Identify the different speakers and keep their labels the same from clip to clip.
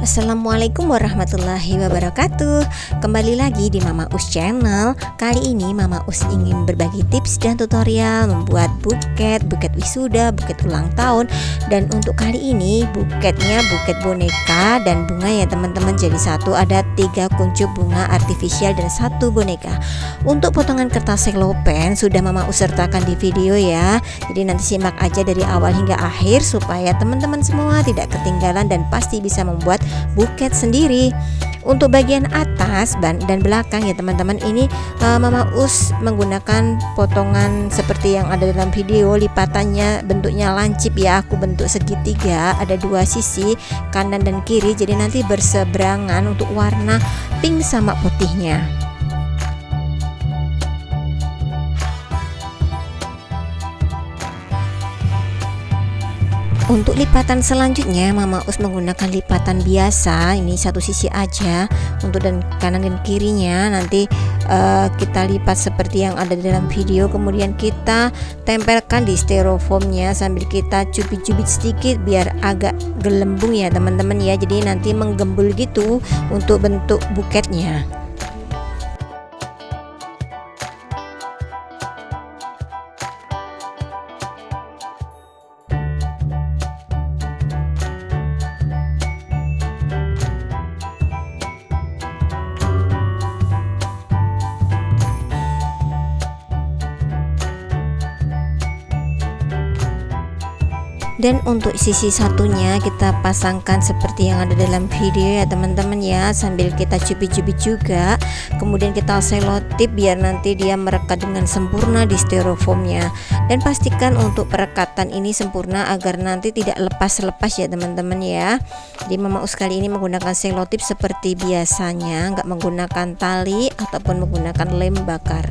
Speaker 1: Assalamualaikum warahmatullahi wabarakatuh. Kembali lagi di Mama Us Channel. Kali ini Mama Us ingin berbagi tips dan tutorial membuat buket wisuda, buket ulang tahun. Dan untuk kali ini buketnya buket boneka dan bunga ya teman-teman. Jadi satu, ada 3 kuncup bunga artifisial dan 1 boneka. Untuk potongan kertas selopen sudah Mama Us sertakan di video ya. Jadi nanti simak aja dari awal hingga akhir supaya teman-teman semua tidak ketinggalan dan pasti bisa membuat buket sendiri. Untuk bagian atas dan belakang ya teman-teman, ini Mama Us menggunakan potongan seperti yang ada dalam video. Lipatannya bentuknya lancip ya, aku bentuk segitiga, ada 2 sisi kanan dan kiri, jadi nanti berseberangan untuk warna pink sama putihnya. Untuk lipatan selanjutnya Mama Us menggunakan lipatan biasa, ini satu sisi aja untuk dan kanan dan kirinya. Nanti kita lipat seperti yang ada di dalam video, kemudian kita tempelkan di styrofoamnya sambil kita cubit-cubit sedikit biar agak gelembung ya teman-teman ya. Jadi nanti menggembul gitu untuk bentuk buketnya. Dan untuk sisi satunya kita pasangkan seperti yang ada dalam video ya teman-teman ya, sambil kita cubit-cubit juga, kemudian kita selotip biar nanti dia merekat dengan sempurna di styrofoamnya. Dan pastikan untuk perekatan ini sempurna agar nanti tidak lepas-lepas ya teman-teman ya. Jadi Mama Us kali ini menggunakan selotip seperti biasanya, nggak menggunakan tali ataupun menggunakan lem bakar.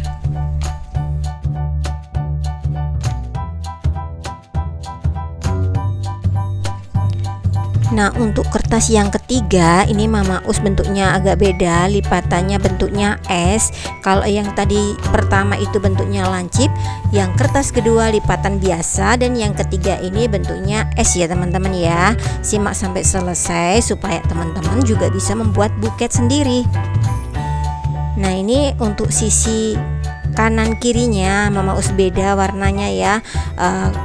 Speaker 1: Nah, untuk kertas yang ketiga ini Mama Us bentuknya agak beda, lipatannya bentuknya S. Kalau yang tadi pertama itu bentuknya lancip, yang kertas kedua lipatan biasa, dan yang ketiga ini bentuknya S ya teman-teman ya. Simak sampai selesai supaya teman-teman juga bisa membuat buket sendiri. Nah, ini untuk sisi kanan kirinya Mama Us beda warnanya ya.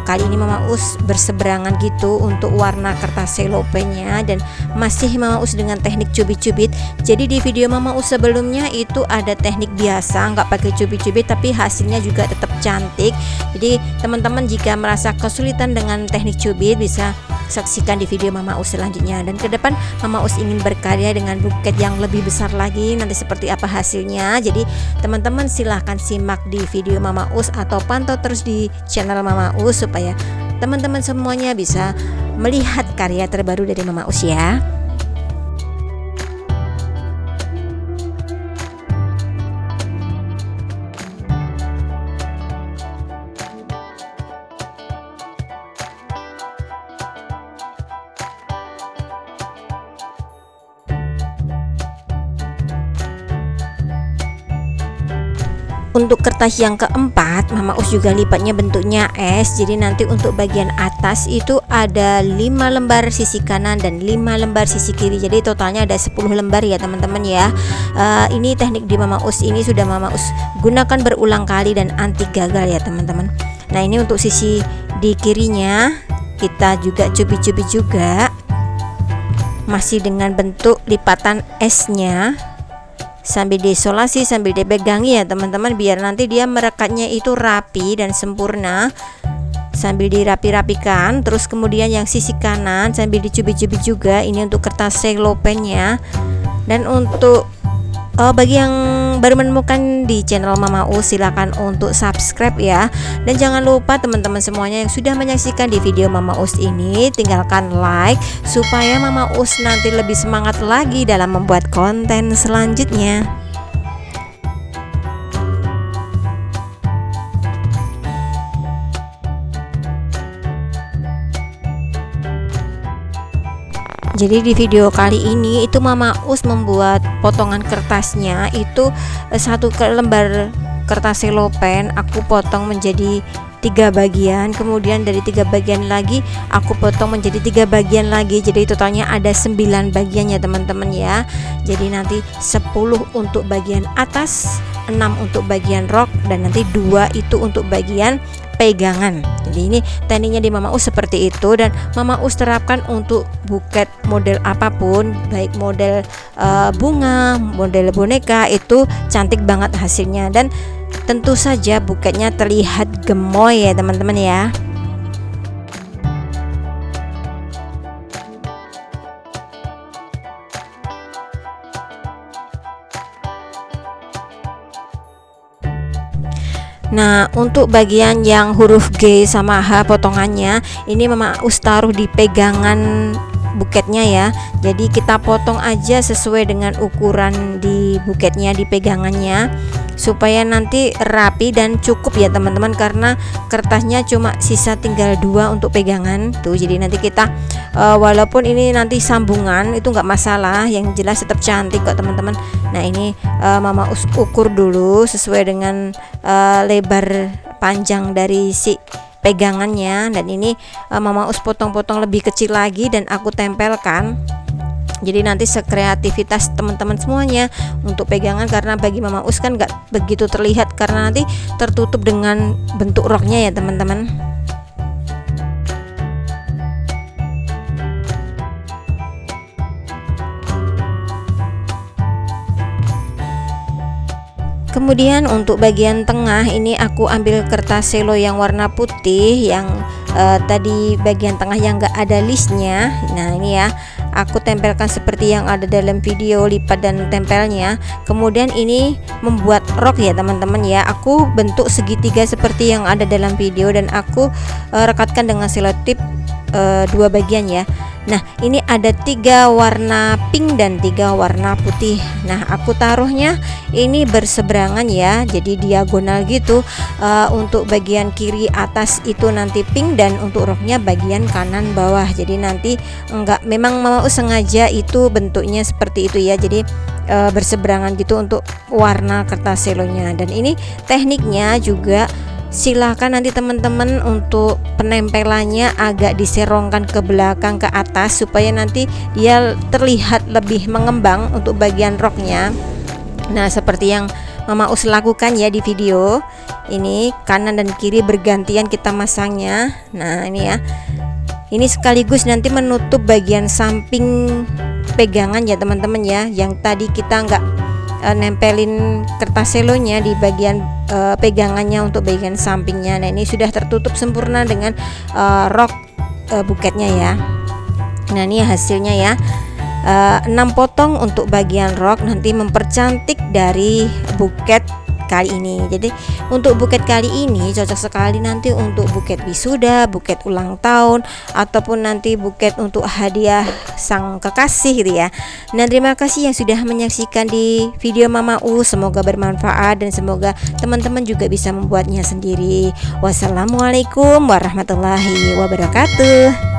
Speaker 1: Kali ini Mama Us berseberangan gitu untuk warna kertas selopennya, dan masih Mama Us dengan teknik cubit-cubit. Jadi di video Mama Us sebelumnya itu ada teknik biasa nggak pakai cubit-cubit, tapi hasilnya juga tetap cantik. Jadi teman-teman jika merasa kesulitan dengan teknik cubit bisa saksikan di video Mama Us selanjutnya. Dan ke depan Mama Us ingin berkarya dengan buket yang lebih besar lagi, nanti seperti apa hasilnya. Jadi teman-teman silahkan simak di video Mama Us atau pantau terus di channel Mama Us supaya teman-teman semuanya bisa melihat karya terbaru dari Mama Us ya. Untuk kertas yang keempat Mama Us juga lipatnya bentuknya S. Jadi nanti untuk bagian atas itu ada 5 lembar sisi kanan dan 5 lembar sisi kiri. Jadi totalnya ada 10 lembar ya teman-teman ya. Ini teknik di Mama Us ini sudah Mama Us gunakan berulang kali dan anti gagal ya teman-teman. Nah, ini untuk sisi di kirinya kita juga cubit-cubit juga, masih dengan bentuk lipatan S-nya. Sambil diisolasi, sambil dipegangi ya teman-teman, biar nanti dia merekatnya itu rapi dan sempurna. Sambil dirapi-rapikan, terus kemudian yang sisi kanan sambil dicubit-cubit juga. Ini untuk kertas selopennya. Dan untuk bagi yang baru menemukan di channel Mama Us, silakan untuk subscribe ya. Dan jangan lupa teman-teman semuanya yang sudah menyaksikan di video Mama Us ini, tinggalkan like supaya Mama Us nanti lebih semangat lagi dalam membuat konten selanjutnya. Jadi di video kali ini itu Mama Us membuat potongan kertasnya itu 1 lembar kertas selopen aku potong menjadi 3 bagian, kemudian dari 3 bagian lagi aku potong menjadi 3 bagian lagi, jadi totalnya ada 9 bagian ya teman-teman ya. Jadi nanti 10 untuk bagian atas, 6 untuk bagian rok, dan nanti 2 itu untuk bagian pegangan. Jadi ini tekniknya di Mama Us seperti itu, dan Mama Us terapkan untuk buket model apapun, baik model bunga, model boneka, itu cantik banget hasilnya, dan tentu saja buketnya terlihat gemoy ya teman-teman ya. Nah, untuk bagian yang huruf G sama H potongannya, ini Mama Us taruh di pegangan buketnya ya. Jadi kita potong aja sesuai dengan ukuran di buketnya, di pegangannya, supaya nanti rapi dan cukup ya teman-teman, karena kertasnya cuma sisa tinggal 2 untuk pegangan tuh. Jadi nanti kita walaupun ini nanti sambungan itu nggak masalah, yang jelas tetap cantik kok teman-teman. Nah, ini Mama Us ukur dulu sesuai dengan lebar panjang dari si pegangannya, dan ini Mama Us potong-potong lebih kecil lagi dan aku tempelkan. Jadi nanti sekreativitas teman-teman semuanya untuk pegangan, karena bagi Mama Us kan nggak begitu terlihat karena nanti tertutup dengan bentuk roknya ya teman-teman. Kemudian untuk bagian tengah ini aku ambil kertas selo yang warna putih, yang tadi bagian tengah yang enggak ada listnya. Nah, ini ya aku tempelkan seperti yang ada dalam video, lipat dan tempelnya. Kemudian ini membuat rok ya teman-teman ya. Aku bentuk segitiga seperti yang ada dalam video, dan aku rekatkan dengan selotip 2 bagian ya. Nah, ini ada 3 warna pink dan 3 warna putih. Nah, aku taruhnya ini berseberangan ya, jadi diagonal gitu. Untuk bagian kiri atas itu nanti pink, dan untuk roknya bagian kanan bawah. Jadi nanti enggak, memang mau sengaja itu bentuknya seperti itu ya. Jadi berseberangan gitu untuk warna kertas selonya. Dan ini tekniknya juga silahkan nanti teman-teman untuk penempelannya agak diserongkan ke belakang ke atas, supaya nanti dia terlihat lebih mengembang untuk bagian roknya. Nah, seperti yang Mama Us lakukan ya di video ini, kanan dan kiri bergantian kita masangnya. Nah, ini ya, ini sekaligus nanti menutup bagian samping pegangan ya teman-teman ya, yang tadi kita nggak nempelin kertas selonya di bagian pegangannya untuk bagian sampingnya. Nah, ini sudah tertutup sempurna dengan rok buketnya ya. Nah, ini hasilnya ya, 6 potong untuk bagian rok, nanti mempercantik dari buket kali ini. Jadi untuk buket kali ini cocok sekali nanti untuk buket wisuda, buket ulang tahun, ataupun nanti buket untuk hadiah sang kekasih gitu ya. Nah, terima kasih yang sudah menyaksikan di video Mama Us, semoga bermanfaat dan semoga teman-teman juga bisa membuatnya sendiri. Wassalamualaikum warahmatullahi wabarakatuh.